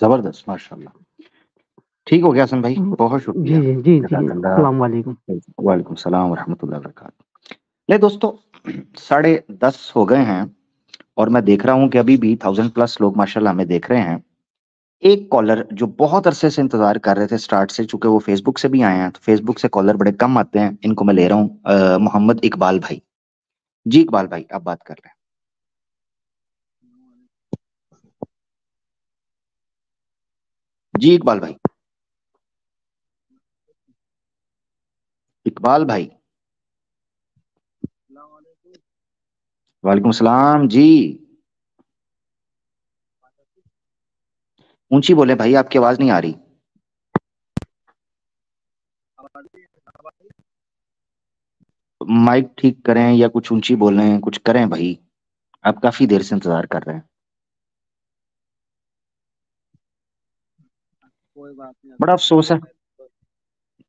زبردست ماشاء اللہ. ٹھیک ہو گیا حسن بھائی, بہت شکریہ. جی جی جی جزاک اللہ. السلام علیکم. وعلیکم السلام ورحمۃ اللہ وبرکاتہ. لے دوستو 10:30 ہو گئے ہیں اور میں دیکھ رہا ہوں کہ ابھی بھی 1000+ لوگ ماشاءاللہ ہمیں دیکھ رہے ہیں. ایک کالر جو بہت عرصے سے انتظار کر رہے تھے سٹارٹ سے, چونکہ وہ فیس بک سے بھی آئے ہیں تو فیس بک سے کالر بڑے کم آتے ہیں, ان کو میں لے رہا ہوں. محمد اقبال بھائی. جی اقبال بھائی آپ بات کر رہے ہیں. جی اقبال بھائی. اقبال بھائی. وعلیکم السلام جی. اونچی بولے بھائی, آپ کی آواز نہیں آ رہی. مائک ٹھیک کریں یا کچھ اونچی بولیں, کچھ کریں بھائی. آپ کافی دیر سے انتظار کر رہے ہیں. بڑا افسوس ہے.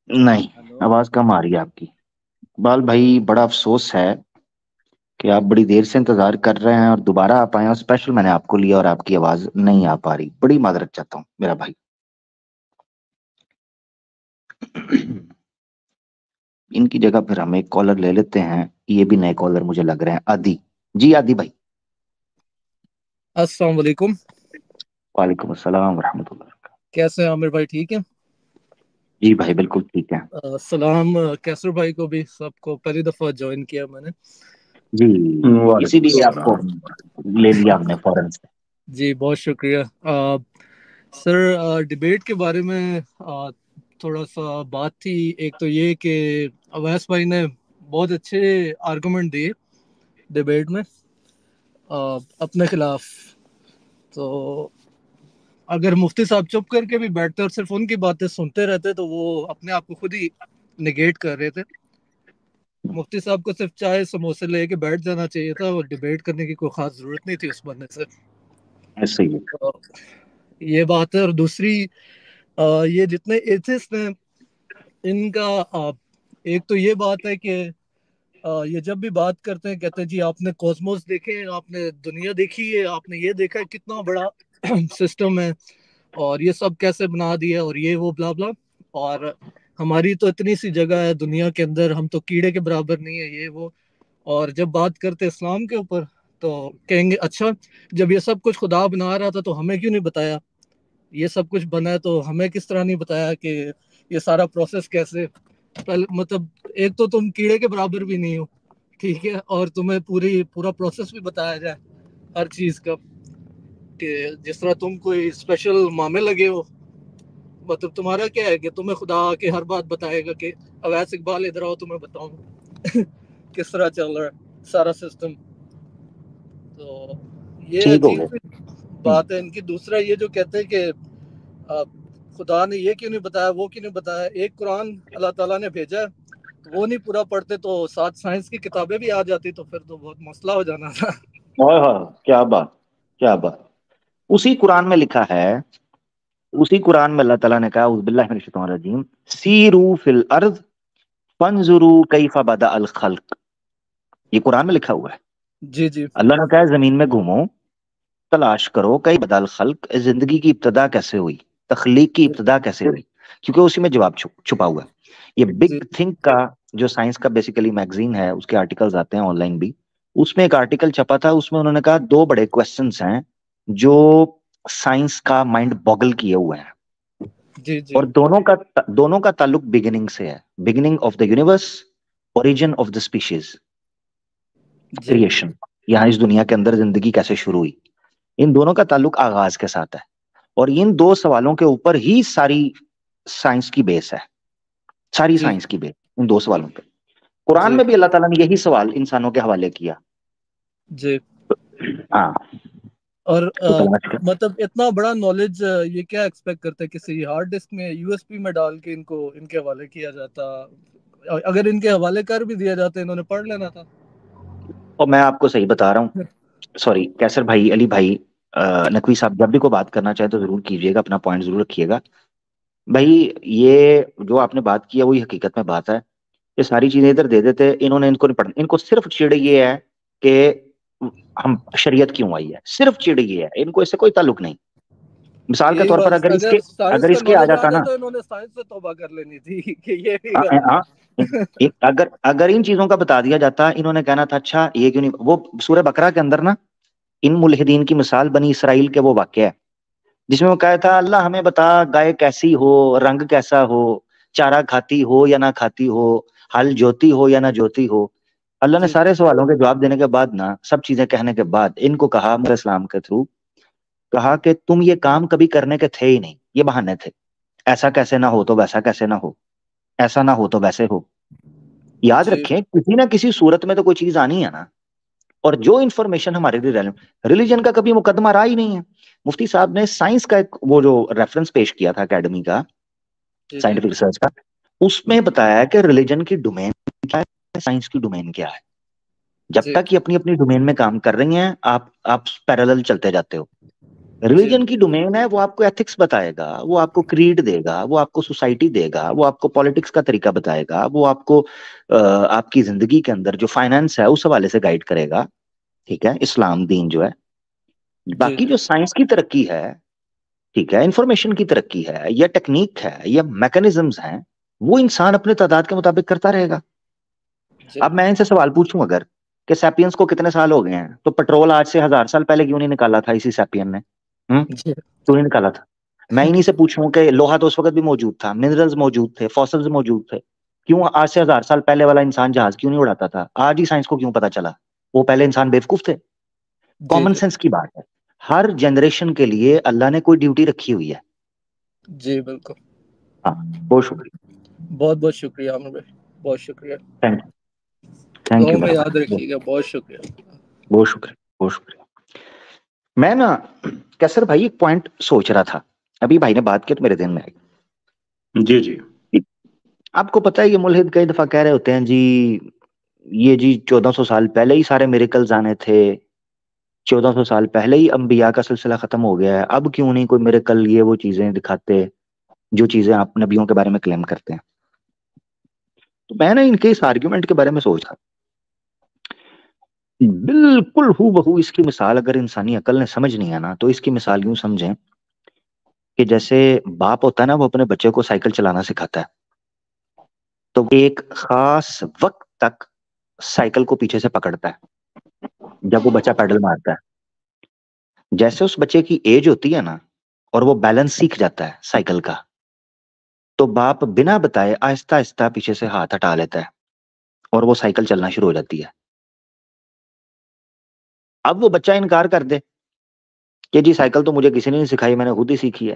نہیں, آواز کم آ رہی ہے آپ کی. اقبال بھائی بڑا افسوس ہے کہ آپ بڑی دیر سے انتظار کر رہے ہیں اور دوبارہ آپ آئے, اور اسپیشل میں نے آپ کو لیا اور آپ کی آواز نہیں آ پا رہی. بڑی معذرت چاہتا ہوں میرا بھائی. ان کی جگہ پھر ہم ایک کالر لے لیتے ہیں. یہ بھی نئے کالر مجھے لگ رہے ہیں. عادی جی, عادی بھائی. السلام علیکم. وعلیکم السلام ورحمۃ اللہ. کیسے ہیں عامر بھائی, ٹھیک ہیں؟ جی بھائی بالکل ٹھیک ہے. سلام کیسر بھائی کو بھی, سب کو پہلی دفعہ جوائن کیا میں نے. جی اسی لیے آپ کو لے لیا ہم نے فوراً سے. جی بہت شکریہ. سر ڈیبیٹ کے بارے میں تھوڑا سا بات تھی. ایک تو یہ کہ اویس بھائی نے بہت اچھے آرگومنٹ دیے ڈیبیٹ میں اپنے خلاف. تو اگر مفتی صاحب چپ کر کے بھی بیٹھتے اور صرف ان کی باتیں سنتے رہتے تو وہ اپنے آپ کو خود ہی نگیٹ کر رہے تھے. مفتی صاحب کو صرف چائے سموسے لے کے بیٹھ جانا چاہیے تھا, اور ڈیبیٹ کرنے کی کوئی خاص ضرورت نہیں تھی اس بندے سے. ایسے ہی ہے. یہ بات ہے. اور دوسری یہ جتنے ایتھسٹ ہیں ان کا ایک تو یہ بات ہے کہ یہ جب بھی بات کرتے ہیں کہتے ہیں جی آپ نے کوسموس دیکھے, آپ نے دنیا دیکھی ہے, آپ نے یہ دیکھا ہے کتنا بڑا سسٹم ہے اور یہ سب کیسے بنا دیا اور یہ وہ بلا بلا, اور ہماری تو اتنی سی جگہ ہے دنیا کے اندر, ہم تو کیڑے کے برابر نہیں ہے یہ وہ. اور جب بات کرتے اسلام کے اوپر تو کہیں گے اچھا جب یہ سب کچھ خدا بنا رہا تھا تو ہمیں کیوں نہیں بتایا, یہ سب کچھ بنا ہے تو ہمیں کس طرح نہیں بتایا کہ یہ سارا پروسیس کیسے. مطلب ایک تو تم کیڑے کے برابر بھی نہیں ہو, ٹھیک ہے, اور تمہیں پورا پروسیس بھی بتایا جائے ہر چیز کا, کہ جس طرح تم کوئی اسپیشل مامے لگے ہو. مطلب تمہارا کیا ہے کہ تمہیں خدا کے ہر بات بتائے گا کہ اویس اقبال ادھر آؤ تمہیں بتاؤں کس طرح چل رہا ہے سارا سسٹم. تو یہ ٹھیک ہو عجیب گیا. بات ہے ان کی. دوسرا یہ جو کہتے ہیں کہ خدا نے یہ کیوں نہیں بتایا, وہ کیوں نہیں بتایا. ایک قرآن اللہ تعالیٰ نے بھیجا ہے, وہ نہیں پورا پڑھتے تو ساتھ سائنس کی کتابیں بھی آ جاتی تو پھر تو بہت مسئلہ ہو جانا تھا. کیا بات, کیا بات. اسی قرآن میں لکھا ہے, اسی قرآن میں اللہ تعالیٰ نے کہا اعوذ باللہ من الشیطان الرجیم سیروا فی الارض فانظروا کیف بدأ الخلق. یہ قرآن میں لکھا ہوا ہے. جی جی اللہ نے کہا ہے زمین میں گھومو, تلاش کرو کئی بدأ الخلق, زندگی کی ابتدا کیسے ہوئی, تخلیق کی ابتدا کیسے ہوئی, کیونکہ اسی میں جواب چھپا ہوا ہے. یہ جی بگ تھنک کا جو سائنس کا بیسیکلی میگزین ہے, اس کے آرٹیکلز آتے ہیں آن لائن بھی, اس میں ایک آرٹیکل چھپا تھا. اس میں انہوں نے کہا 2 بڑے کوسچنز ہیں جو سائنس کا مائنڈ بوگل کیے ہوئے ہیں, جی جی اور دونوں کا تعلق بگننگ سے ہے. Beginning of the universe, origin of the species, جی کریشن, یہاں اس دنیا کے اندر زندگی کیسے شروع ہوئی. ان دونوں کا تعلق آغاز کے ساتھ ہے, اور ان 2 سوالوں کے اوپر ہی ساری سائنس کی بیس ہے. ساری جی سائنس کی بیس ان 2 سوالوں پہ. قرآن جی میں بھی اللہ تعالیٰ نے یہی سوال انسانوں کے حوالے کیا. جی. ہاں. اور تو کلمہ شکر. مطلب اتنا بڑا نالج یہ کیا ایکسپیکٹ کرتے ہیں کسی ہارڈ ڈسک میں یو ایس پی میں ڈال کے ان کے حوالے کیا جاتا. اگر ان کے حوالے کر بھی دیا جاتا انہوں نے پڑھ لینا تھا. اور میں آپ کو صحیح بتا رہا ہوں, سوری کیسر بھائی, علی بھائی, نقوی صاحب, جب بھی کوئی بات کرنا چاہے تو ضرور کیجیے گا, اپنا پوائنٹ ضرور رکھیے گا. بھائی یہ جو آپ نے بات کیا وہی حقیقت میں بات ہے. یہ ساری چیزیں ادھر دے دیتے, انہوں نے ان کو نہیں پڑھنا. ان کو صرف چڑ یہ ہے کہ ہم شریعت کیوں آئی ہے, صرف چڑ یہ ہے, ان کو اس سے کوئی تعلق نہیں. مثال کے یہی طور پر بس اگر سائنس اگر کا اس کے آ نالج آ جاتا نا، جاتا انہوں نے سائنس سے توبہ کر لینی تھی کہ یہ بھی ہاں، اگر ان چیزوں کا بتا دیا جاتا، انہوں نے کہنا تھا اچھا یہ کیوں نہیں. وہ سورہ بقرہ کے اندر نا ان ملحدین کی مثال بنی اسرائیل کے وہ واقعہ ہے جس میں وہ کہا تھا اللہ ہمیں بتا گائے کیسی ہو، رنگ کیسا ہو، چارہ کھاتی ہو یا نہ کھاتی ہو، ہل جوتی ہو یا نہ جوتی ہو. اللہ نے جی سارے سوالوں کے جواب دینے کے بعد نا، سب چیزیں کہنے کے بعد ان کو کہا علیہ السلام کے تھرو، کہا کہ تم یہ کام کبھی کرنے کے تھے ہی نہیں، یہ بہانے تھے. ایسا کیسے نہ ہو تو ویسا کیسے نہ ہو، ایسا نہ ہو تو ویسے ہو. یاد جی رکھیں کسی نہ کسی صورت میں تو کوئی چیز آنی ہے نا. اور جو انفارمیشن ہمارے لیے ریلیجن کا کبھی مقدمہ رہا ہی نہیں ہے. مفتی صاحب نے سائنس کا ایک وہ جو ریفرنس پیش کیا تھا اکیڈمی کا، جی جی سائنٹیفک ریسرچ کا، اس میں بتایا کہ ریلیجن کی ڈومین کیا ہے، سائنس کی ڈومین کیا ہے. جب جی تک یہ اپنی اپنی ڈومین میں کام کر رہی ہیں آپ پیرالل چلتے جاتے ہو. جی ریلیجن کی ڈومین ہے، وہ آپ کو ایتھکس بتائے گا، وہ آپ کو کریڈ دے گا، وہ آپ کو سوسائٹی دے گا، وہ آپ کو پالیٹکس کا طریقہ بتائے گا، وہ آپ کو آپ کی زندگی کے اندر جو فائنانس ہے اس حوالے سے گائیڈ کرے گا. ٹھیک ہے، اسلام دین جو ہے. جی باقی جو سائنس کی ترقی ہے، ٹھیک ہے، انفارمیشن کی ترقی ہے یا ٹیکنیک ہے یا میکانزمز ہیں، وہ انسان اپنے تعداد کے مطابق کرتا رہے گا. جی اب میں ان سے سوال پوچھوں اگر کہ سیپینس کو کتنے سال ہو گئے ہیں، تو پیٹرول آج سے 1000 سال پہلے کیوں نہیں نکالا تھا اسی سیپین نے؟ جی کیوں نہیں نکالا تھا؟ میں انہیں سے پوچھوں کہ لوہا تو اس وقت بھی موجود تھا، منرلز موجود تھے، فاسلز موجود تھے، کیوں آج سے 1000 سال پہلے والا انسان جہاز کیوں نہیں اڑاتا تھا؟ آج ہی سائنس کو کیوں پتا چلا؟ وہ پہلے انسان بیوقوف تھے. جی کامن جی سینس کی بات ہے. ہر جنریشن کے لیے اللہ نے کوئی ڈیوٹی رکھی ہوئی ہے. جی بالکل. ہاں، بہت شکریہ. بہت بہت شکریہ عامر بھائی، بہت شکریہ. تھینک دعاؤں یو میں میرا یاد بھائی، رکھیے گا. بہت شکریہ. بہت شکریہ، بہت شکریہ. میں نا کیسر بھائی ایک پوائنٹ سوچ رہا تھا، ابھی بھائی نے بات کی تو میرے ذہن میں آئی. جی جی آپ کو پتا ہے یہ ملحد کئی دفعہ کہہ رہے ہوتے ہیں جی یہ جی 1400 سال پہلے ہی سارے میریکلز آنے تھے، 1400 سال پہلے ہی انبیاء کا سلسلہ ختم ہو گیا ہے، اب کیوں نہیں کوئی میریکل یہ وہ چیزیں دکھاتے جو چیزیں آپ نبیوں کے بارے میں کلیم کرتے ہیں. تو میں نے ان کے اس آرگیومنٹ کے بارے میں سوچا، بالکل ہو بہو اس کی مثال اگر انسانی عقل نے سمجھنی ہے نا تو اس کی مثال یوں سمجھیں کہ جیسے باپ ہوتا ہے نا، وہ اپنے بچے کو سائیکل چلانا سکھاتا ہے، تو ایک خاص وقت تک سائیکل کو پیچھے سے پکڑتا ہے جب وہ بچہ پیڈل مارتا ہے. جیسے اس بچے کی ایج ہوتی ہے نا اور وہ بیلنس سیکھ جاتا ہے سائیکل کا، تو باپ بنا بتائے آہستہ آہستہ پیچھے سے ہاتھ ہٹا لیتا ہے اور وہ سائیکل چلنا شروع ہو جاتی ہے. اب وہ بچہ انکار کر دے کہ جی سائیکل تو مجھے کسی نے نہیں سکھائی، میں نے خود ہی سیکھی ہے.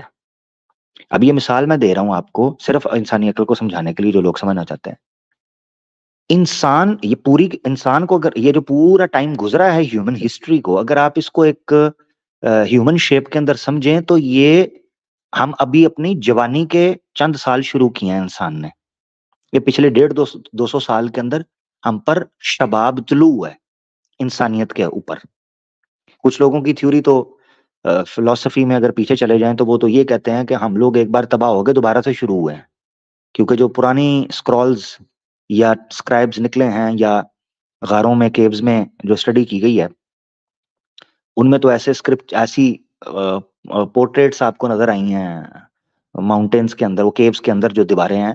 اب یہ مثال میں دے رہا ہوں آپ کو صرف انسانی عقل کو سمجھانے کے لیے جو لوگ سمجھنا چاہتے ہیں. انسان یہ پوری انسان کو اگر یہ جو پورا ٹائم گزرا ہے ہیومن ہسٹری کو، اگر آپ اس کو ایک ہیومن شیپ کے اندر سمجھیں تو یہ ہم ابھی اپنی جوانی کے چند سال شروع کیے ہیں انسان نے. یہ پچھلے 150-200 سال کے اندر ہم پر شباب طلوع ہے انسانیت کے اوپر. کچھ لوگوں کی تھیوری تو فلسفی میں اگر پیچھے چلے جائیں تو وہ تو یہ کہتے ہیں کہ ہم لوگ ایک بار تباہ ہو گئے دوبارہ سے شروع ہوئے ہیں، کیونکہ جو پرانی اسکرولز یا اسکرائبز نکلے ہیں یا غاروں میں کیوز میں جو اسٹڈی کی گئی ہے ان میں تو ایسے اسکرپٹ ایسی پورٹریٹس آپ کو نظر آئی ہیں ماؤنٹینس کے اندر، وہ کیوز کے اندر جو دیواریں ہیں،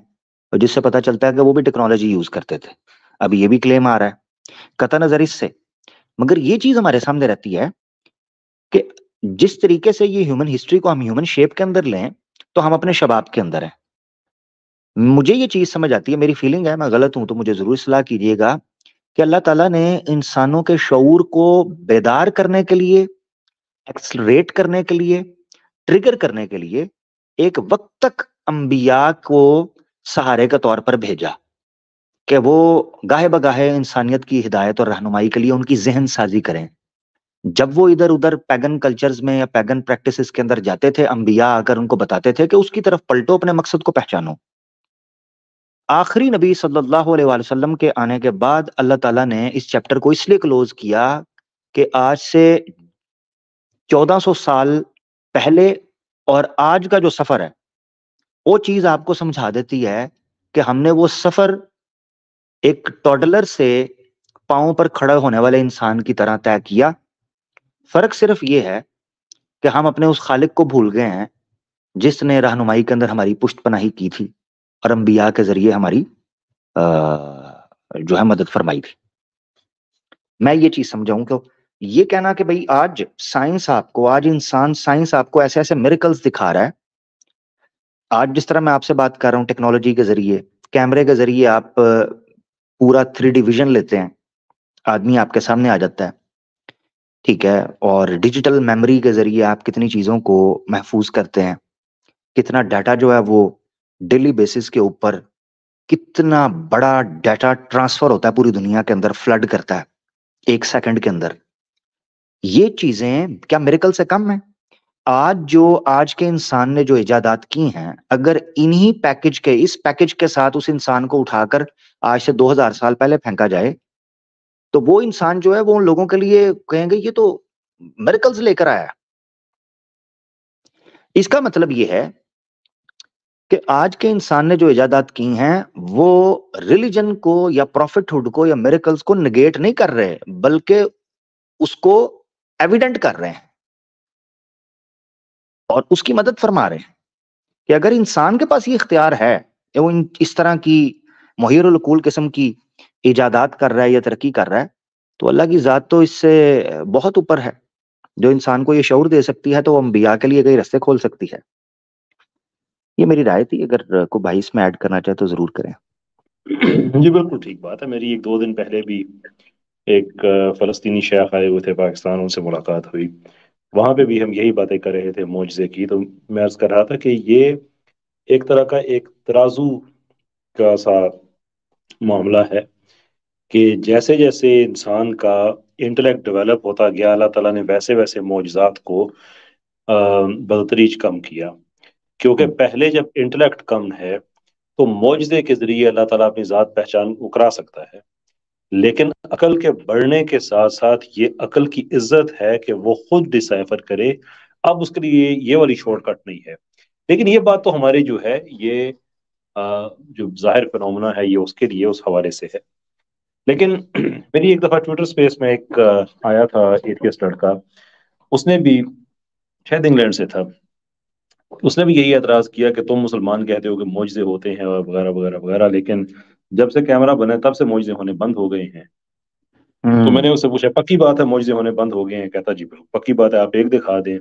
جس سے پتہ چلتا ہے کہ وہ بھی ٹیکنالوجی یوز کرتے تھے. اب یہ بھی کلیم آ رہا ہے قطع نظر اس سے، مگر یہ چیز ہمارے سامنے رہتی ہے کہ جس طریقے سے یہ ہیومن ہسٹری کو ہم ہیومن شیپ کے اندر لیں تو ہم اپنے شباب کے اندر ہیں. مجھے یہ چیز سمجھ آتی ہے، میری فیلنگ ہے، میں غلط ہوں تو مجھے ضرور اصلاح کیجیے گا، کہ اللہ تعالیٰ نے انسانوں کے شعور کو بیدار کرنے کے لیے، ایکسلریٹ کرنے کے لیے، ٹریگر کرنے کے لیے ایک وقت تک انبیاء کو سہارے کے طور پر بھیجا کہ وہ گاہے بگاہے انسانیت کی ہدایت اور رہنمائی کے لیے ان کی ذہن سازی کریں. جب وہ ادھر ادھر پیگن کلچرز میں یا پیگن پریکٹسز کے اندر جاتے تھے، انبیاء آ کر ان کو بتاتے تھے کہ اس کی طرف پلٹو، اپنے مقصد کو پہچانو. آخری نبی صلی اللہ علیہ وآلہ وسلم کے آنے کے بعد اللہ تعالیٰ نے اس چیپٹر کو اس لیے کلوز کیا کہ آج سے 1400 سال پہلے اور آج کا جو سفر ہے وہ چیز آپ کو سمجھا دیتی ہے کہ ہم نے وہ سفر ایک ٹوڈلر سے پاؤں پر کھڑا ہونے والے انسان کی طرح طے کیا. فرق صرف یہ ہے کہ ہم اپنے اس خالق کو بھول گئے ہیں جس نے رہنمائی کے اندر ہماری پشت پناہی کی تھی اور انبیاء کے ذریعے ہماری جو ہے مدد فرمائی تھی. میں یہ چیز سمجھاؤں کہ یہ کہنا کہ بھئی آج سائنس آپ کو، آج انسان سائنس آپ کو ایسے ایسے میریکلز دکھا رہا ہے. آج جس طرح میں آپ سے بات کر رہا ہوں ٹیکنالوجی کے ذریعے، کیمرے کے ذریعے آپ پورا 3D ویژن لیتے ہیں، آدمی آپ کے سامنے آ جاتا ہے، ٹھیک ہے، اور ڈیجیٹل میموری کے ذریعے آپ کتنی چیزوں کو محفوظ کرتے ہیں، کتنا ڈیٹا جو ہے وہ ڈیلی بیسس کے اوپر کتنا بڑا ڈیٹا ٹرانسفر ہوتا ہے پوری دنیا کے اندر، فلڈ کرتا ہے 1 سیکنڈ کے اندر. یہ چیزیں کیا میریکل سے کم ہیں؟ آج کے انسان نے جو ایجادات کی ہیں، اگر انہی اس پیکج کے ساتھ اس انسان کو اٹھا کر آج سے 2000 سال پہلے پھینکا جائے تو وہ انسان جو ہے وہ ان لوگوں کے لیے کہیں گے یہ تو میریکلز لے کر آیا. اس کا مطلب یہ ہے کہ آج کے انسان نے جو ایجادات کی ہیں وہ ریلیجن کو یا پروفٹ ہوڈ کو یا میریکلز کو نگیٹ نہیں کر رہے، بلکہ اس کو ایویڈنٹ کر رہے ہیں اور اس کی مدد فرما رہے ہیں کہ اگر انسان کے پاس یہ اختیار ہے کہ وہ اس طرح کی محیر العقول قسم کی ایجادات کر رہا ہے یا ترقی کر رہا ہے، تو اللہ کی ذات تو اس سے بہت اوپر ہے. جو انسان کو یہ شعور دے سکتی ہے تو وہ انبیاء کے لیے کئی راستے کھول سکتی ہے. یہ میری رائے تھی، اگر کوئی بھائی اس میں ایڈ کرنا چاہے تو ضرور کریں. جی بالکل ٹھیک بات ہے. میری 1-2 دن پہلے بھی ایک فلسطینی شیخ آئے ہوئے تھے پاکستان، ان سے ملاقات ہوئی، وہاں پہ بھی ہم یہی باتیں کر رہے تھے معجزے کی. تو میں عرض کر رہا تھا کہ یہ ایک طرح کا ایک ترازو کا سا معاملہ ہے کہ جیسے جیسے انسان کا انٹلیکٹ ڈیولپ ہوتا گیا، اللہ تعالیٰ نے ویسے ویسے معجزات کو بتدریج کم کیا. کیونکہ پہلے جب انٹلیکٹ کم ہے تو معجزے کے ذریعے اللہ تعالیٰ اپنی ذات پہچان اکرا سکتا ہے، لیکن عقل کے بڑھنے کے ساتھ ساتھ یہ عقل کی عزت ہے کہ وہ خود ڈسائفر کرے. اب اس کے لیے یہ والی شارٹ کٹ نہیں ہے. لیکن یہ بات تو ہمارے جو ہے یہ جو ظاہر فنومنا ہے یہ اس کے لیے اس حوالے سے ہے. لیکن میری ایک دفعہ ٹویٹر سپیس میں ایک آیا تھا ایتھیسٹ لڑکا، اس نے بھی شاید انگلینڈ سے تھا، اس نے بھی یہی اعتراض کیا کہ تم مسلمان کہتے ہو کہ معجزے ہوتے ہیں اور وغیرہ وغیرہ وغیرہ، لیکن جب سے کیمرہ بنے تب سے معجزے ہونے بند ہو گئے ہیں. تو میں نے اس سے پوچھا پکی بات ہے معجزے ہونے بند ہو گئے ہیں؟ کہتا جی بالکل پکی بات ہے، آپ ایک دکھا دیں.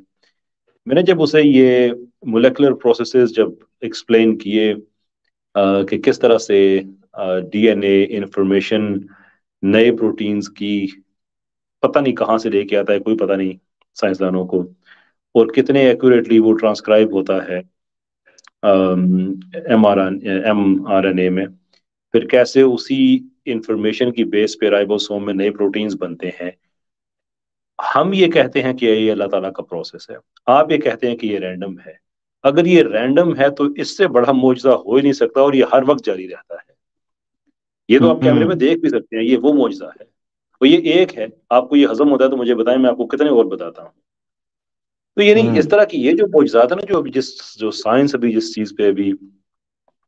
میں نے جب اسے یہ مولیکولر پروسیسز جب ایکسپلین کیے کہ کس طرح سے ڈی این اے انفارمیشن نئے پروٹینز کی پتہ نہیں کہاں سے لے کے آتا ہے، کوئی پتہ نہیں سائنسدانوں کو، اور کتنے ایکوریٹلی وہ ٹرانسکرائب ہوتا ہے ایم آر این اے میں، پھر کیسے اسی انفارمیشن کی بیس پہ رائبوسوم میں نئے پروٹینز بنتے ہیں. ہم یہ کہتے ہیں کہ یہ اللہ تعالیٰ کا پروسیس ہے، آپ یہ کہتے ہیں کہ یہ رینڈم ہے. اگر یہ رینڈم ہے تو اس سے بڑا معجزہ ہو ہی نہیں سکتا، اور یہ ہر وقت جاری رہتا ہے. یہ تو آپ کیمرے میں دیکھ بھی سکتے ہیں، یہ وہ معجزہ ہے. تو یہ ایک ہے، آپ کو یہ ہضم ہوتا ہے تو مجھے بتائیں، میں آپ کو کتنے اور بتاتا ہوں. تو یعنی اس طرح کی یہ جو معجزات ہے نا، جو سائنس ابھی جس چیز پہ ابھی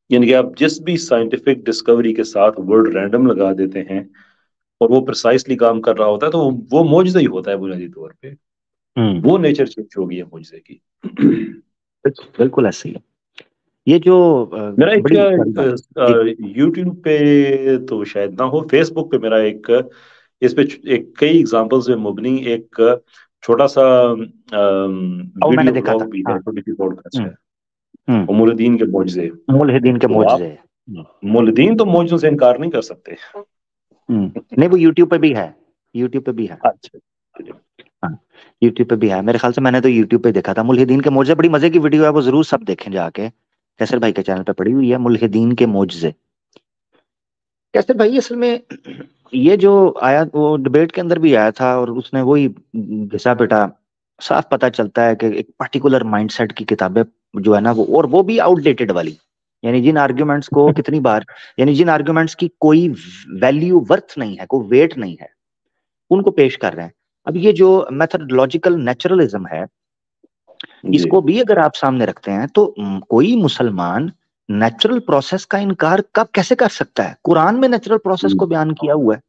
یعنی کہ آپ جس بھی سائنٹیفک ڈسکوری کے ساتھ ورڈ رینڈم لگا دیتے ہیں اور وہ پرسائسلی کام کر رہا ہوتا ہے تو وہ معجزہ ہی ہوتا ہے بنیادی طور پہ. وہ نیچر چینج ہوگی ہے معجزے کی. بالکل ایسے ہی ہے. یہ جو میرا ایک بڑی یوٹیوب پہ تو شاید نہ ہو، فیس بک پہ میرا ایک اس پہ ایک کئی ایگزامپلز میں مبنی ایک چھوٹا سا ویڈیو بلاگ بھی ہے، چھوٹی سی پوڈ کاسٹ ہے، مولدین کے معجزے. ملحدین کے تو آپ معجزے. مولدین تو معجزوں سے انکار نہیں کر سکتے. نہیں وہ یوٹیوب پہ بھی ہے، یوٹیوب پہ بھی ہے. اچھا ہاں یوٹیوب پہ بھی ہے میرے خیال سے، میں نے تو یوٹیوب پہ دیکھا تھا. ملحدین کے معجزے بڑی مزے کی ویڈیو ہے، وہ ضرور سب دیکھیں جا کے. کیسر بھائی کے چینل پہ پڑی ہوئی ہے ملحدین کے معجزے. کیسر بھائی اصل میں یہ جو آیا وہ ڈبیٹ کے اندر بھی آیا تھا، اور اس نے وہی گھسا پیٹا. صاف پتہ چلتا ہے کہ ایک پرٹیکولر مائنڈ سیٹ کی کتابیں جو ہے نا وہ، اور وہ بھی آؤٹ ڈیٹڈ والی، یعنی جن آرگیومنٹس کو کتنی بار، یعنی جن آرگیومنٹس کی کوئی ویلیو ورتھ نہیں ہے، کوئی ویٹ نہیں ہے، ان کو پیش کر رہے ہیں. اب یہ جو میتھڈولوجیکل نیچرلزم ہے، اس کو بھی اگر آپ سامنے رکھتے ہیں تو کوئی مسلمان نیچرل پروسیس کا انکار کب کیسے کر سکتا ہے؟ قرآن میں نیچرل پروسیس کو بیان کیا ہوا ہے.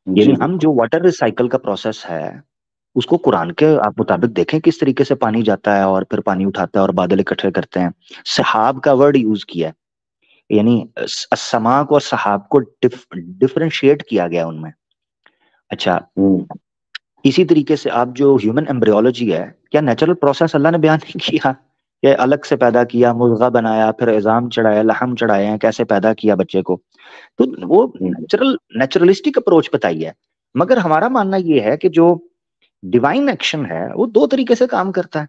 یعنی ہم جو واٹر ریسائیکل کا پروسیس ہے اس کو قرآن کے آپ مطابق دیکھیں کس طریقے سے پانی جاتا ہے اور پھر پانی اٹھاتا ہے اور بادل اکٹھے کرتے ہیں. سحاب کا ورڈ یوز کیا ہے، یعنی سماک اور سحاب کو ڈفرینشیٹ کیا گیا ان میں. اچھا، اسی طریقے سے آپ جو ہیومن ایمبریولوجی ہے، کیا نیچرل پروسیس اللہ نے بیان نہیں کیا کہ الگ سے پیدا کیا، مضغہ بنایا، پھر عظام چڑھایا، لحم چڑھائے ہیں، کیسے پیدا کیا بچے کو. تو وہ نیچرلسٹک اپروچ بتائی ہے. مگر ہمارا ماننا یہ ہے کہ جو ڈیوائن ایکشن ہے وہ دو طریقے سے کام کرتا ہے.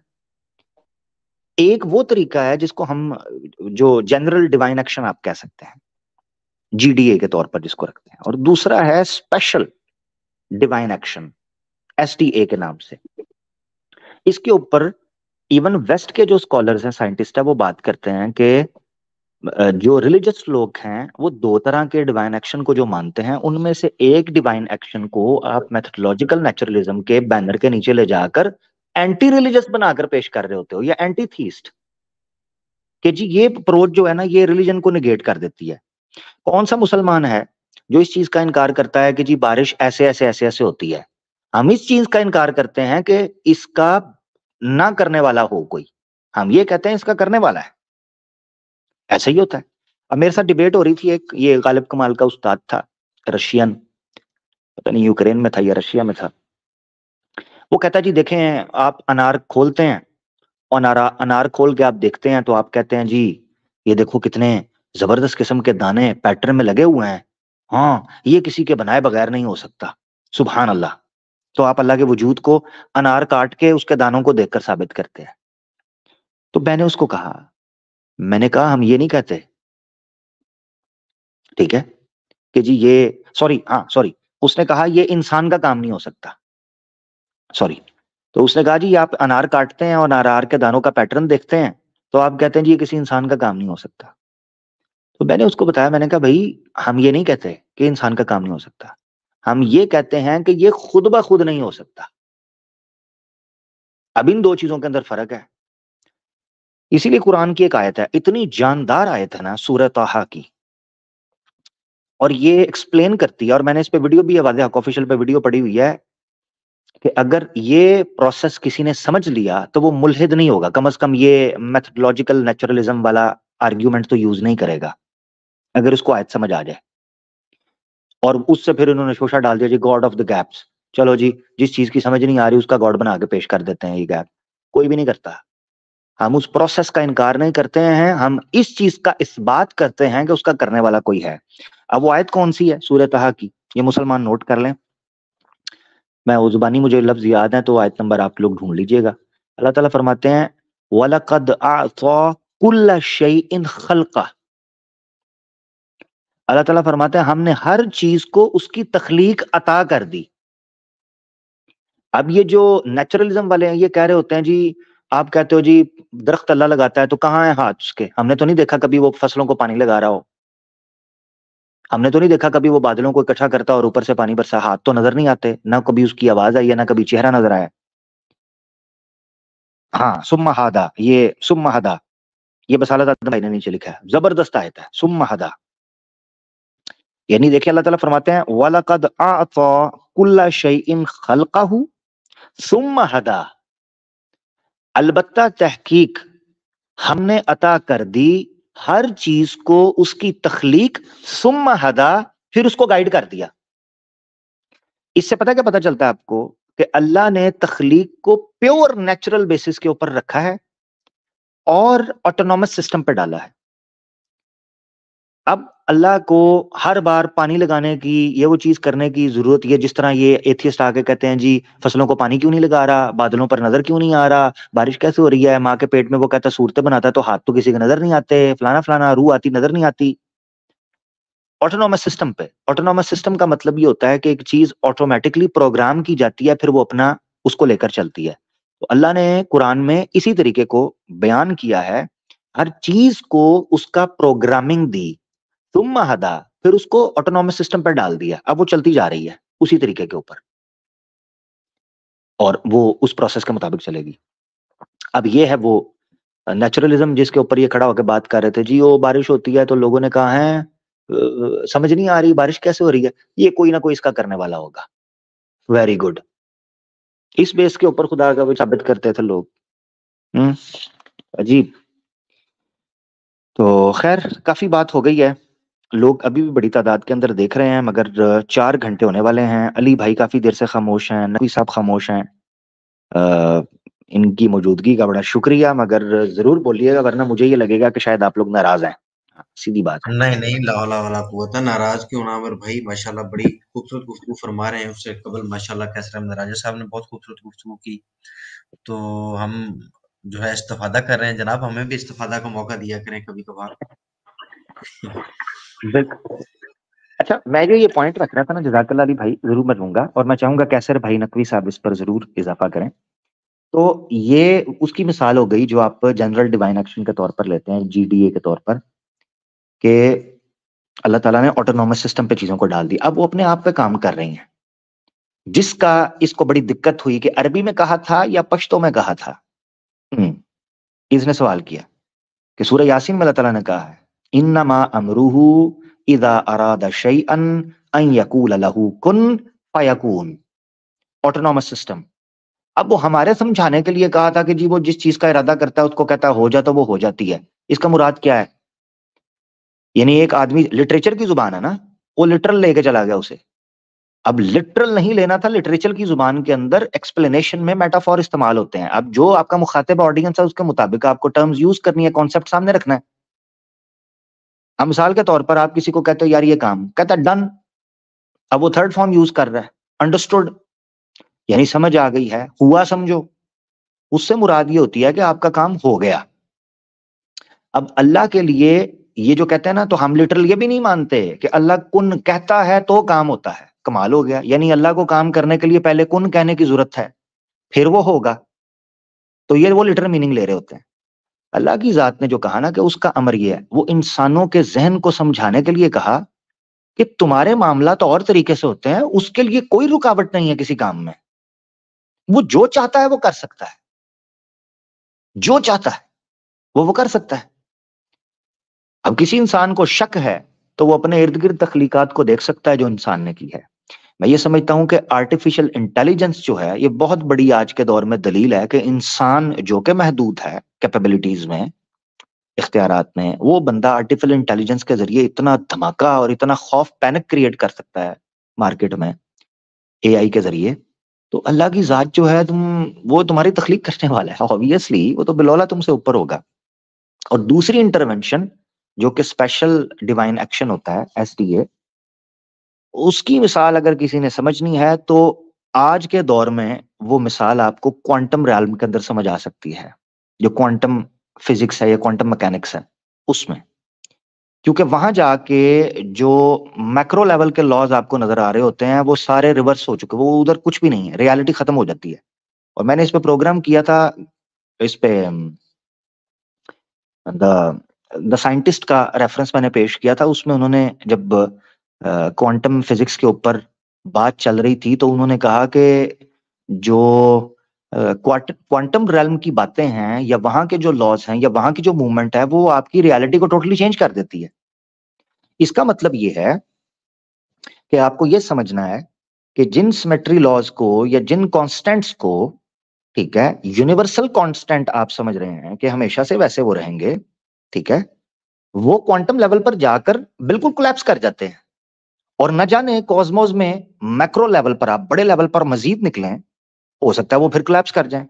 ایک وہ طریقہ ہے جس کو ہم جو جنرل ڈیوائن ایکشن آپ کہہ سکتے ہیں، جی ڈی اے کے طور پر جس کو رکھتے ہیں، اور دوسرا ہے special divine action, S T A کے نام سے. اس کے اوپر ایون ویسٹ کے جو اسکالرز ہیں، سائنٹسٹ ہیں، وہ بات کرتے ہیں کہ جو ریلیجس لوگ ہیں وہ دو طرح کے ڈیوائن ایکشن کو جو مانتے ہیں، ان میں سے ایک ڈیوائن ایکشن کو آپ میتھڈولوجیکل نیچرلزم کے بینر کے نیچے لے جا کر اینٹی ریلیجس بنا کر پیش کر رہے ہوتے ہو، یا اینٹی تھیسٹ، کہ جی یہ اپروچ جو ہے نا یہ ریلیجن کو نگیٹ کر دیتی ہے. کون سا مسلمان ہے جو اس چیز کا انکار کرتا ہے کہ جی بارش ایسے ایسے ایسے ایسے ہوتی ہے؟ ہم اس چیز کا انکار کرتے ہیں کہ اس کا نہ کرنے والا ہو کوئی، ہم یہ کہتے ہیں اس کا کرنے والا ہے. ایسا ہی ہوتا ہے. اب میرے ساتھ ڈیبیٹ ہو رہی تھی، ایک یہ غالب کمال کا استاد تھا، رشین، پتہ نہیں یوکرین میں تھا یا رشیا میں تھا. وہ کہتا جی دیکھیں آپ انار کھولتے ہیں، انار کھول کے آپ دیکھتے ہیں تو آپ کہتے ہیں جی یہ دیکھو کتنے زبردست قسم کے دانے پیٹرن میں لگے ہوئے ہیں، ہاں یہ کسی کے بنائے بغیر نہیں ہو سکتا. سبحان اللہ. تو آپ اللہ کے وجود کو انار کاٹ کے اس کے دانوں کو دیکھ کر ثابت کرتے ہیں. تو میں نے اس کو کہا، میں نے کہا ہم یہ نہیں کہتے، ٹھیک ہے، کہ جی یہ سوری اس نے کہا یہ انسان کا کام نہیں ہو سکتا، سوری. تو اس نے کہا جی آپ انار کاٹتے ہیں اور انار کے دانوں کا پیٹرن دیکھتے ہیں تو آپ کہتے ہیں جی یہ کسی انسان کا کام نہیں ہو سکتا. تو میں نے اس کو بتایا، میں نے کہا بھائی ہم یہ نہیں کہتے کہ انسان کا کام نہیں ہو سکتا، ہم یہ کہتے ہیں کہ یہ خود بخود نہیں ہو سکتا. اب ان دو چیزوں کے اندر فرق ہے. اسی لیے قرآن کی ایک آیت ہے، اتنی جاندار آیت ہے نا، سورہ طٰہٰ کی، اور یہ ایکسپلین کرتی ہے، اور میں نے اس پہ ویڈیو بھی واضح حق آفیشیل پہ ویڈیو پڑی ہوئی ہے کہ اگر یہ پروسیس کسی نے سمجھ لیا تو وہ ملحد نہیں ہوگا، کم از کم یہ میتھڈولوجیکل نیچرلزم والا آرگیومنٹ تو یوز نہیں کرے گا اگر اس کو آیت سمجھ آ جائے. اور اس سے پھر انہوں نے شوشہ ڈال دیا جی گاڈ آف دا گیپس، چلو جی جس چیز کی سمجھ نہیں آ رہی اس کا گاڈ بنا کے پیش کر دیتے ہیں. یہ گیپ کوئی بھی نہیں کرتا. ہم اس پروسیس کا انکار نہیں کرتے ہیں، ہم اس چیز کا اس بات کرتے ہیں کہ اس کا کرنے والا کوئی ہے. اب وہ آیت کون سی ہے؟ سورہ طٰہٰ کی. یہ مسلمان نوٹ کر لیں، میں وہ زبانی مجھے لفظ یاد ہیں تو آیت نمبر آپ لوگ ڈھونڈ لیجئے گا. اللہ تعالیٰ فرماتے ہیں وَلَقَدْ أَعْطَى كُلَّ شَيْءٍ خَلْقَهُ. اللہ تعالیٰ فرماتے ہیں ہم نے ہر چیز کو اس کی تخلیق عطا کر دی. اب یہ جو نیچرلزم والے ہیں یہ کہہ رہے ہوتے ہیں جی، آپ کہتے ہو جی درخت اللہ لگاتا ہے تو کہاں ہے ہاتھ اس کے؟ ہم نے تو نہیں دیکھا کبھی وہ فصلوں کو پانی لگا رہا ہو، ہم نے تو نہیں دیکھا کبھی وہ بادلوں کو اکٹھا کرتا اور اوپر سے پانی برسا. ہاتھ تو نظر نہیں آتے، نہ کبھی اس کی آواز آئی ہے، نہ کبھی چہرہ نظر آیا. ہاں ثم ہدا، یہ بصالت آدم بھائی نے نیچے لکھا ہے، زبردست آیت ہے. ثم ہدا یعنی دیکھیں اللہ تعالیٰ فرماتے ہیں وَلَقَدْ أَعْطَى كُلَّ شَيْءٍ خَلْقَهُ ثُمَّ هَدَى. البتہ تحقیق ہم نے عطا کر دی ہر چیز کو اس کی تخلیق، ثم ہدا، پھر اس کو گائیڈ کر دیا. اس سے پتہ کیا پتہ چلتا ہے آپ کو کہ اللہ نے تخلیق کو پیور نیچرل بیسس کے اوپر رکھا ہے اور آٹونومس سسٹم پہ ڈالا ہے. اب اللہ کو ہر بار پانی لگانے کی یہ وہ چیز کرنے کی ضرورت یہ، جس طرح یہ ایتھیسٹ آ کے کہتے ہیں جی فصلوں کو پانی کیوں نہیں لگا رہا، بادلوں پر نظر کیوں نہیں آ رہا، بارش کیسے ہو رہی ہے، ماں کے پیٹ میں وہ کہتا ہے صورتیں بناتا ہے تو ہاتھ تو کسی کے نظر نہیں آتے، فلانا فلانا، روح آتی نظر نہیں آتی. آٹونومس سسٹم پہ. آٹونومس سسٹم کا مطلب یہ ہوتا ہے کہ ایک چیز آٹومیٹکلی پروگرام کی جاتی ہے، پھر وہ اپنا اس کو لے کر چلتی ہے. تو اللہ نے قرآن میں اسی طریقے کو بیان کیا ہے، ہر چیز کو اس کا پروگرامنگ دی، ثم ہدا، پھر اس کو آٹونومس سسٹم پر ڈال دیا. اب وہ چلتی جا رہی ہے اسی طریقے کے اوپر اور وہ اس پروسیس کے مطابق چلے گی. اب یہ ہے وہ نیچرلزم جس کے اوپر یہ کھڑا ہو کے بات کر رہے تھے جی وہ بارش ہوتی ہے تو لوگوں نے کہا ہے سمجھ نہیں آ رہی بارش کیسے ہو رہی ہے، یہ کوئی نہ کوئی اس کا کرنے والا ہوگا. Very good. اس بیس کے اوپر خدا کا وہ ثابت کرتے تھے لوگ. عجیب. تو خیر کافی بات ہو گئی ہے. لوگ ابھی بھی بڑی تعداد کے اندر دیکھ رہے ہیں، مگر 4 گھنٹے ہونے والے ہیں. علی بھائی کافی دیر سے خاموش ہیں، نقوی صاحب خاموش ہیں. ان کی موجودگی کا بڑا شکریہ، مگر ضرور بولیے گا ورنہ مجھے یہ لگے گا کہ شاید آپ لوگ ناراض ہیں. سیدھی بات ہے. نہیں نہیں، لا حول ولا قوت، ناراض کیوں نہ عامر بھائی، ماشاءاللہ بڑی خوبصورت گفتگو فرما رہے ہیں. اس سے قبل ماشاءاللہ کیسر احمد راجہ صاحب نے بہت خوبصورت گفتگو کی، تو ہم جو ہے استفادہ کر رہے ہیں. جناب ہمیں بھی استفادہ کا موقع دیا کریں کبھی کبھار. اچھا میں جو یہ پوائنٹ رکھ رہا تھا نا، جزاک اللہ علی بھائی، ضرور میں لوں گا، اور میں چاہوں گا کیسر بھائی نقوی صاحب اس پر ضرور اضافہ کریں. تو یہ اس کی مثال ہو گئی جو آپ جنرل ڈیوائن ایکشن کے طور پر لیتے ہیں، جی ڈی اے کے طور پر، کہ اللہ تعالیٰ نے آٹونومس سسٹم پہ چیزوں کو ڈال دی. اب وہ اپنے آپ پہ کام کر رہی ہیں. جس کا اس کو بڑی دقت ہوئی کہ عربی میں کہا تھا یا پشتو میں کہا تھا، اس نے سوال کیا کہ سورہ یاسین میں اللہ تعالیٰ نے کہا ہے انما امرہ اذا اراد شیئا ان یقول لہ کن فیکون، آٹونومس سسٹم. اب وہ ہمارے سمجھانے کے لیے کہا تھا کہ جی وہ جس چیز کا ارادہ کرتا ہے اس کو کہتا ہے ہو جا تو وہ ہو جاتی ہے. اس کا مراد کیا ہے؟ یعنی ایک آدمی لٹریچر کی زبان ہے نا، وہ لٹرل لے کے چلا گیا اسے. اب لٹرل نہیں لینا تھا، لٹریچر کی زبان کے اندر ایکسپلینیشن میں میٹافور استعمال ہوتے ہیں. اب جو آپ کا مخاطب آڈینس ہے اس کے مطابق آپ کو ٹرمز یوز کرنی ہے، کانسیپٹ سامنے رکھنا ہے. اب مثال کے طور پر آپ کسی کو کہتے ہو یار یہ کام، کہتا ہے ڈن. اب وہ تھرڈ فارم یوز کر رہا ہے، انڈرسٹوڈ، یعنی سمجھ آ گئی ہے، ہوا سمجھو. اس سے مراد یہ ہوتی ہے کہ آپ کا کام ہو گیا. اب اللہ کے لیے یہ جو کہتے ہیں نا، تو ہم لٹرل یہ بھی نہیں مانتے کہ اللہ کن کہتا ہے تو کام ہوتا ہے. کمال ہو گیا، یعنی اللہ کو کام کرنے کے لیے پہلے کن کہنے کی ضرورت ہے پھر وہ ہوگا. تو یہ وہ لٹرل میننگ لے رہے ہوتے ہیں. اللہ کی ذات نے جو کہا نا کہ اس کا امر یہ ہے، وہ انسانوں کے ذہن کو سمجھانے کے لیے کہا کہ تمہارے معاملات اور طریقے سے ہوتے ہیں، اس کے لیے کوئی رکاوٹ نہیں ہے کسی کام میں. وہ جو چاہتا ہے وہ کر سکتا ہے، جو چاہتا ہے وہ کر سکتا ہے. اب کسی انسان کو شک ہے تو وہ اپنے ارد گرد تخلیقات کو دیکھ سکتا ہے جو انسان نے کی ہے. میں یہ سمجھتا ہوں کہ آرٹیفیشل انٹیلیجنس جو ہے یہ بہت بڑی آج کے دور میں دلیل ہے کہ انسان جو کہ محدود ہے کیپیبلٹیز میں، اختیارات میں، وہ بندہ آرٹیفیشل انٹیلیجنس کے ذریعے اتنا دھماکہ اور اتنا خوف پینک کریٹ کر سکتا ہے مارکیٹ میں اے آئی کے ذریعے. تو اللہ کی ذات جو ہے وہ تمہاری تخلیق کرنے والا ہے، obviously وہ تو بلولا تم سے اوپر ہوگا. اور دوسری انٹرونشن جو کہ اسپیشل ڈیوائن ایکشن ہوتا ہے، ایس ڈی اے، اس کی مثال اگر کسی نے سمجھنی ہے تو آج کے دور میں وہ مثال آپ کو کوانٹم ریالم کے اندر سمجھ آ سکتی ہے، جو کوانٹم فزکس ہے یا کوانٹم میکینکس ہے اس میں. کیونکہ وہاں جا کے جو میکرو لیول کے لاز آپ کو نظر آ رہے ہوتے ہیں وہ سارے ریورس ہو چکے، وہ ادھر کچھ بھی نہیں ہے، ریالٹی ختم ہو جاتی ہے. اور میں نے اس پہ پروگرام کیا تھا، اس پہ دا سائنٹسٹ کا ریفرنس میں نے پیش کیا تھا. اس میں انہوں نے جب کوانٹم فزکس کے اوپر بات چل رہی تھی تو انہوں نے کہا کہ جو کوانٹم ریلم کی باتیں ہیں یا وہاں کے جو لاز ہیں یا وہاں کی جو موومنٹ ہے وہ آپ کی ریالٹی کو ٹوٹلی چینج کر دیتی ہے. اس کا مطلب یہ ہے کہ آپ کو یہ سمجھنا ہے کہ جن سیمیٹری لاز کو یا جن کانسٹنٹس کو، ٹھیک ہے، یونیورسل کانسٹنٹ آپ سمجھ رہے ہیں کہ ہمیشہ سے ویسے وہ رہیں گے، ٹھیک ہے، وہ کوانٹم لیول پر جا کر بالکل کولیپس کر جاتے ہیں. اور نہ جانے کوزموس میں میکرو لیول پر آپ بڑے لیول پر مزید نکلیں، ہو سکتا ہے وہ پھر کولیپس کر جائیں.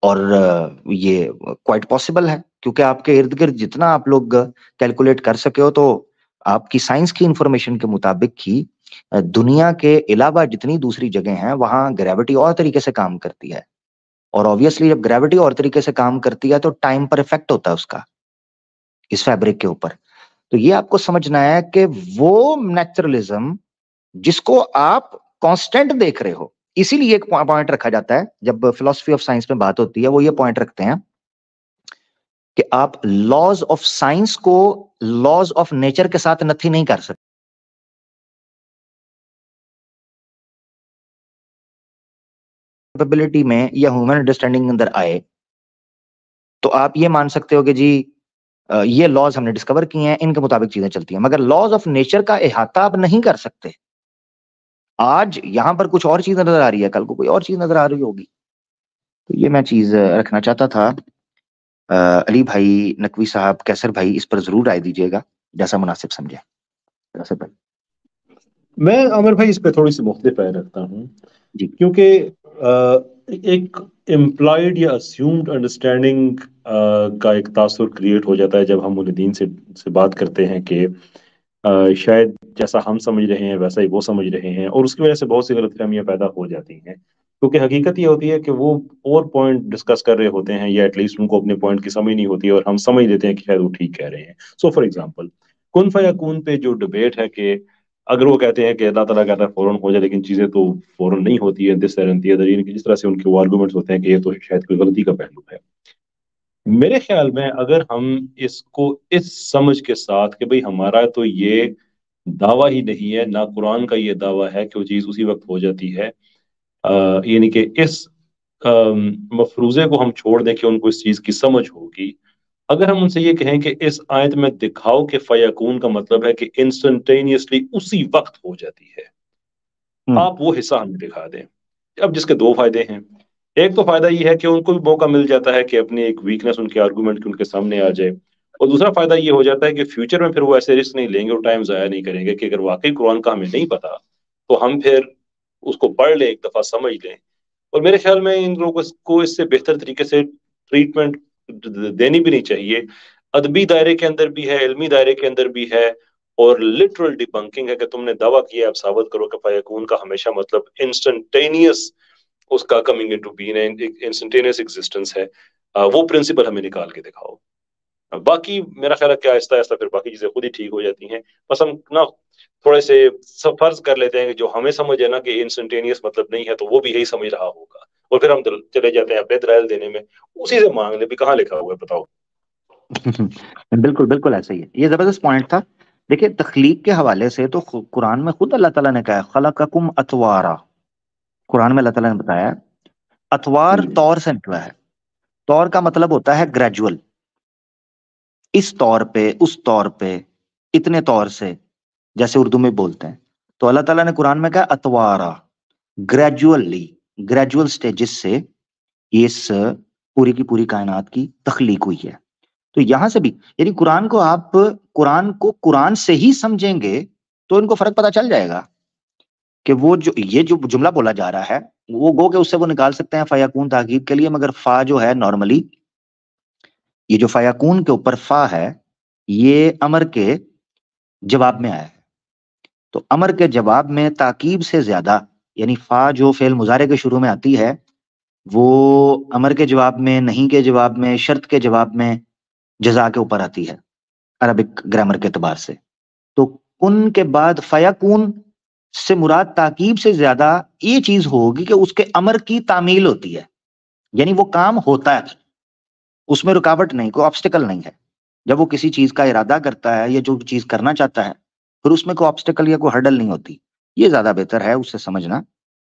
اور یہ کوائٹ پاسبل ہے کیونکہ آپ کے ارد گرد جتنا آپ لوگ کیلکولیٹ کر سکے ہو، تو آپ کی سائنس کی انفارمیشن کے مطابق ہی دنیا کے علاوہ جتنی دوسری جگہ ہیں وہاں گریوٹی اور طریقے سے کام کرتی ہے. اور obviously جب گریوٹی اور طریقے سے کام کرتی ہے تو ٹائم پر افیکٹ ہوتا ہے اس کا اس فیبرک کے اوپر. تو یہ آپ کو سمجھنا ہے کہ وہ نیچرلزم جس کو آپ کانسٹنٹ دیکھ رہے ہو، اسی لیے ایک پوائنٹ رکھا جاتا ہے جب فلسفی آف سائنس میں بات ہوتی ہے، وہ یہ پوائنٹ رکھتے ہیں کہ آپ لاز آف سائنس کو لاز آف نیچر کے ساتھ نتھی نہیں کر سکتے. کیپیبلٹی میں یا ہیومن انڈرسٹینڈنگ کے اندر آئے تو آپ یہ مان سکتے ہو کہ جی یہ لاز ہم نے ڈسکور کیے ہیں، ان کے مطابق چیزیں چلتی ہیں، مگر لاز آف نیچر کا احاطہ آپ نہیں کر سکتے. آج یہاں پر کچھ اور چیز نظر آ رہی ہے، کل کو کوئی اور چیز نظر آ رہی ہوگی. تو یہ میں چیز رکھنا چاہتا تھا. علی بھائی، نقوی صاحب، کیسر بھائی، اس پر ضرور رائے دیجیے گا جیسا مناسب سمجھے. کیسر بھائی. میں عامر بھائی اس پہ تھوڑی سی مختلف رائے رکھتا ہوں، جی کیونکہ ایک امپلائڈ یا اسیومڈ انڈرسٹینڈنگ کا ایک تاثر کریٹ ہو جاتا ہے جب ہم الدین سے بات کرتے ہیں کہ شاید جیسا ہم سمجھ رہے ہیں ویسا ہی وہ سمجھ رہے ہیں، اور اس کی وجہ سے بہت سی غلط فہمیاں پیدا ہو جاتی ہیں. کیونکہ حقیقت یہ ہوتی ہے کہ وہ اور پوائنٹ ڈسکس کر رہے ہوتے ہیں، یا ایٹ لیسٹ ان کو اپنے پوائنٹ کی سمجھ نہیں ہوتی ہے، اور ہم سمجھ لیتے ہیں کہ شاید وہ ٹھیک کہہ رہے ہیں. سو فار ایگزامپل، کن فیکون پہ جو ڈبیٹ ہے کہ اگر وہ کہتے ہیں کہ اللہ تعالیٰ کہتا ہے فوراً ہو جائے، لیکن چیزیں تو فوراً نہیں ہوتی ہے، جس طرح سے ان کے وہ آرگومنٹس ہوتے ہیں کہ یہ تو شاید کوئی غلطی کا پہلو ہے. میرے خیال میں اگر ہم اس کو اس سمجھ کے ساتھ کہ بھئی ہمارا تو یہ دعویٰ ہی نہیں ہے، نہ قرآن کا یہ دعویٰ ہے کہ وہ چیز اسی وقت ہو جاتی ہے، یعنی کہ اس مفروضے کو ہم چھوڑ دیں کہ ان کو اس چیز کی سمجھ ہوگی. اگر ہم ان سے یہ کہیں کہ اس آیت میں دکھاؤ کہ فیکون کا مطلب ہے کہ انسٹنٹینیسلی اسی وقت ہو جاتی ہے، آپ وہ حصہ ہمیں دکھا دیں. اب جس کے دو فائدے ہیں، ایک تو فائدہ یہ ہے کہ ان کو بھی موقع مل جاتا ہے کہ اپنی ایک ویکنس ان کے آرگومنٹ کی ان کے سامنے آ جائے، اور دوسرا فائدہ یہ ہو جاتا ہے کہ فیوچر میں پھر وہ ایسے رسک نہیں لیں گے اور ٹائم ضائع نہیں کریں گے کہ اگر واقعی قرآن کا ہمیں نہیں پتا تو ہم پھر اس کو پڑھ لیں، ایک دفعہ سمجھ لیں. اور میرے خیال میں ان لوگوں کو اس سے بہتر طریقے سے ٹریٹمنٹ دینی بھی نہیں چاہیے. ادبی دائرے کے اندر بھی ہے، علمی دائرے کے اندر بھی ہے، اور لٹرل ڈیبنکنگ ہے کہ تم نے دعویٰ کیا، اب ثابت کرو کہ فیکون کا ہمیشہ مطلب انسٹنٹینیس اس کا کمنگ انٹو بینگ ہے، انسٹنٹینیس ایگزسٹنس ہے. وہ پرنسپل ہمیں نکال کے دکھاؤ. باقی میرا خیال ہے کہ آہستہ آہستہ پھر باقی چیزیں خود ہی ٹھیک ہو جاتی ہیں. بس ہم نا تھوڑے سے فرض کر لیتے ہیں کہ جو ہمیں سمجھ ہے نا کہ انسٹنٹینیس مطلب نہیں ہے، تو وہ بھی یہی سمجھ رہا ہوگا، اور پھر ہم چلے جاتے ہیں اپنے دلائل دینے میں، اسی سے مانگ لیں بھی کہاں لکھا ہوا ہے بتاؤ. بالکل بالکل ایسا ہی ہے. یہ زبردست پوائنٹ تھا. دیکھیں تخلیق کے حوالے سے تو قرآن میں خود اللہ تعالیٰ نے کہا ہے خلقکم اطوارا. قرآن میں اللہ تعالیٰ نے بتایا اتوار طور سے نکلا ہے. طور کا مطلب ہوتا ہے گریجول، اس طور پہ اس طور پہ اتنے طور سے، جیسے اردو میں بولتے ہیں. تو اللہ تعالیٰ نے قرآن میں کہا اتوارا، گریجولی، گریجول سٹیجز سے اس پوری کی پوری کائنات کی تخلیق ہوئی ہے. تو یہاں سے بھی یعنی قرآن کو آپ قرآن سے ہی سمجھیں گے تو ان کو فرق پتہ چل جائے گا کہ وہ جو یہ جو جملہ بولا جا رہا ہے وہ گو کہ اس سے وہ نکال سکتے ہیں فیکون تاکید کے لیے، مگر فا جو ہے نارملی یہ جو فیکون کے اوپر فا ہے یہ امر کے جواب میں آیا ہے. تو امر کے جواب میں تاکید سے زیادہ، یعنی فا جو فعل مضارع کے شروع میں آتی ہے وہ امر کے جواب میں، نہیں کے جواب میں، شرط کے جواب میں، جزا کے اوپر آتی ہے عربک گرامر کے اعتبار سے. تو کن کے بعد فیکون سے مراد تاکید سے زیادہ یہ چیز ہوگی کہ اس کے امر کی تعمیل ہوتی ہے، یعنی وہ کام ہوتا ہے، اس میں رکاوٹ نہیں، کوئی آبسٹیکل نہیں ہے. جب وہ کسی چیز کا ارادہ کرتا ہے یا جو چیز کرنا چاہتا ہے پھر اس میں کوئی آبسٹیکل یا کوئی ہرڈل نہیں ہوتی. یہ زیادہ بہتر ہے اس سے سمجھنا،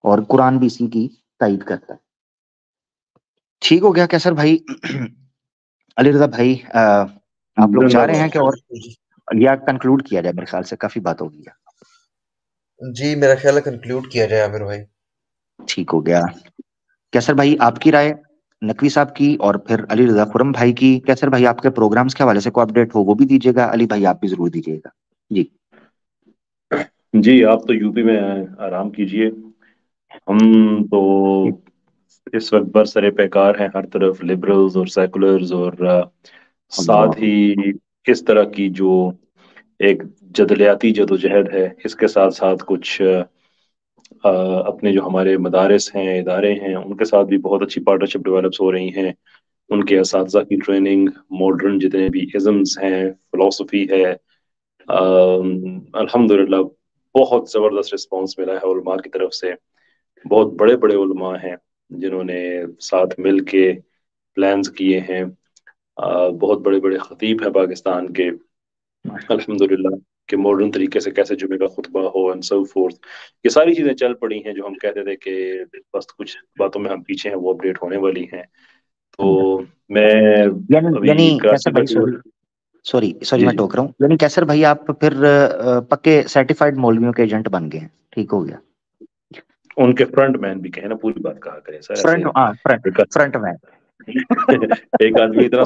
اور قرآن بھی اسی کی تائید کرتا ہے. ٹھیک ہو گیا کیسر بھائی؟ علی رضا بھائی آپ لوگ چاہ رہے ہیں کہ اور یا کنکلوڈ کیا جائے؟ میرے خیال سے کافی بات ہو گئی ہے. جی میرا خیال ہے کنکلوڈ کیا جائے عامر بھائی. ٹھیک ہو گیا. کیسر بھائی آپ کی رائے، نقوی صاحب کی، اور پھر علی رضا خرم بھائی کی. کیسر بھائی آپ کے پروگرامز کے حوالے سے کوئی اپڈیٹ ہو وہ بھی دیجیے گا. علی بھائی آپ بھی ضرور دیجیے گا. جی جی آپ تو یو پی میں آرام کیجئے، ہم تو اس وقت برسر پیکار ہیں، ہر طرف لبرلز اور سیکولرز، اور ساتھ ہی اس طرح کی جو ایک جدلیاتی جدوجہد ہے اس کے ساتھ ساتھ کچھ اپنے جو ہمارے مدارس ہیں، ادارے ہیں، ان کے ساتھ بھی بہت اچھی پارٹنرشپ ڈیولپس ہو رہی ہیں. ان کے اساتذہ کی ٹریننگ، ماڈرن جتنے بھی ازمز ہیں، فلسفی ہے، الحمدللہ بہت زبردست رسپانس ملا ہے علماء کی طرف سے. بہت بڑے بڑے علماء ہیں جنہوں نے ساتھ مل کے پلانز کیے ہیں. بہت بڑے بڑے خطیب ہیں پاکستان کے الحمدللہ کہ ماڈرن طریقے سے کیسے جمعے کا خطبہ ہو اینڈ سو فورتھ. یہ ساری چیزیں چل پڑی ہیں جو ہم کہتے تھے کہ بس کچھ باتوں میں ہم پیچھے ہیں، وہ اپڈیٹ ہونے والی ہیں. تو میں یعنی کیسر بھائی سوری میں ٹوک رہا ہوں، یعنی کیسر بھائی آپ پھر پکے سرٹیفائیڈ مولویوں کے ایجنٹ بن گئے ہیں. ٹھیک ہو گیا. ان کے فرنٹ مین بھی کہیں نا، پوری بات کہا کریں سر. فرنٹ مین ایک آدمی اتنا